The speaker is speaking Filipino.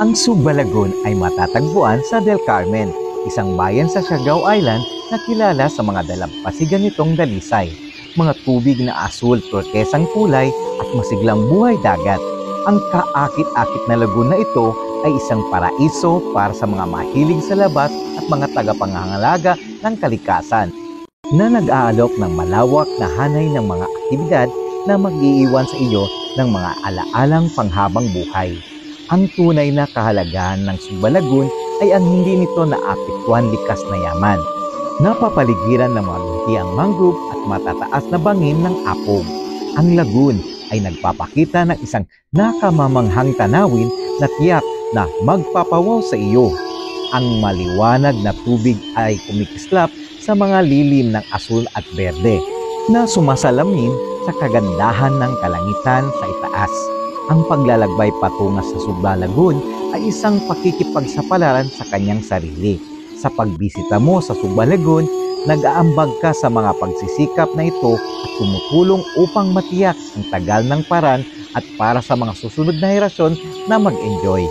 Ang Sugbalagon ay matatagpuan sa Del Carmen, isang bayan sa Siargao Island na kilala sa mga dalampasigan nitong dalisay. Mga tubig na asul, turkesang kulay at masiglang buhay dagat. Ang kaakit-akit na lagoon na ito ay isang paraiso para sa mga mahilig sa labas at mga tagapangangalaga ng kalikasan na nag-aalok ng malawak na hanay ng mga aktibidad na mag-iiwan sa iyo ng mga alaalang panghabang buhay. Ang tunay na kahalagahan ng Sugbalagon ay ang hindi nito naapektuhan likas na yaman. Napapaligiran ng mga luntiang mangrove at matataas na bangin ng apog. Ang lagoon ay nagpapakita ng isang nakamamanghang tanawin na tiyak na magpapawaw sa iyo. Ang maliwanag na tubig ay kumikislap sa mga lilim ng asul at berde na sumasalamin sa kagandahan ng kalangitan sa itaas. Ang paglalakbay patungo sa Sugbalagon ay isang pakikipagsapalaran sa kanyang sarili. Sa pagbisita mo sa Sugbalagon, nag-aambag ka sa mga pagsisikap na ito at tumutulong upang matiyak ang tagal ng paran at para sa mga susunod na henerasyon na mag-enjoy.